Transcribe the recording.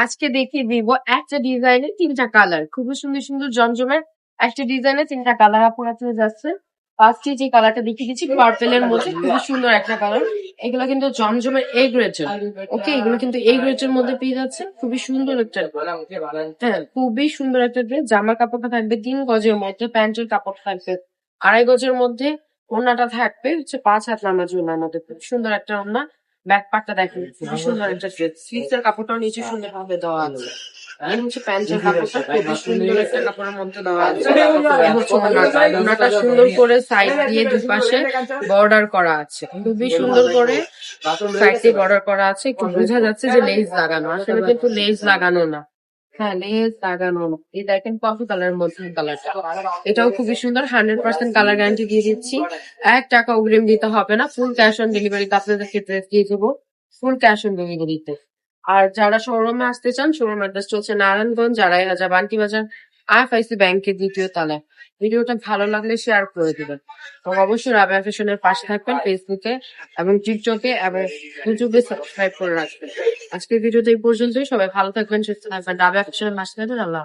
আজকে দেখিয়ে দিব একটা ডিজাইনের 3টা কালার, খুবই সুন্দর সুন্দর জমজমের একটা ডিজাইনের 3টা কালার আপনারা চলে যাচ্ছে। ফার্স্টে যে কালারটা দেখিয়ে দিচ্ছি পার্পেলের মধ্যে, খুবই সুন্দর একটা কালার। এগুলো কিন্তু জমজমের এ গ্রেডের, ওকে, এগুলো কিন্তু এই গ্রেডের মধ্যে পেয়ে যাচ্ছে। খুবই সুন্দর একটা, হ্যাঁ খুবই সুন্দর একটা ড্রেস। জামার কাপড়টা থাকবে 3 গজের মধ্যে, প্যান্টের কাপড় থাকবে 2.5 গজের মধ্যে, ওড়নাটা থাকবে হচ্ছে 5 হাত নামার জন্য। আমাদের খুব সুন্দর একটা ওড়না, ব্যাক পার্টটা দেখেন খুবই সুন্দর একটা ড্রেস। স্লিভসের কাপড়টাও নিচে সুন্দর ভাবে দেওয়া আছে। এই হচ্ছে প্যান্টের কাপড়টা, খুবই সুন্দর একটা কাপড়ের মধ্যে দেওয়া আছে। এই হচ্ছে ওড়নাটা, ওড়নাটা সুন্দর করে সাইড দিয়ে দুপাশে বর্ডার করা আছে, খুবই সুন্দর করে সাইড দিয়ে বর্ডার করা আছে। একটু বোঝা যাচ্ছে যে লেস লাগানো, আসলে কিন্তু লেস লাগানো না। হ্যাঁ লেস লাগানো না। এই দেখেন কফি কালারের মধ্যে কালারটা, এটাও খুবই সুন্দর। 100% কালার গ্যারান্টি দিয়ে দিচ্ছি। 1 টাকা অগ্রিম দিতে হবে না, ফুল ক্যাশ অন ডেলিভারিতে আপনাদেরকে ড্রেস দিয়ে দেবো, ফুল ক্যাশ অন ডেলিভারিতে। আর যারা শোরুমে আসতে চান, শোরুম অ্যাড্রেস চলছে নারায়ণগঞ্জ, যারা বান্টি বাজার আইএফআইসি ব্যাংকের 2য় তলায়। ভিডিওটা ভালো লাগলে শেয়ার করে দেবেন এবং অবশ্যই রাবেয়া ফ্যাশনের পাশে থাকবেন ফেসবুকে এবং টিকটকে এবং ইউটিউবে সাবস্ক্রাইব করে রাখবেন। আজকের ভিডিওটা এই পর্যন্তই। সবাই ভালো থাকবেন, সুস্থ থাকবেন, রাবেয়া ফ্যাশনের পাশে থাকবেন। আল্লাহ।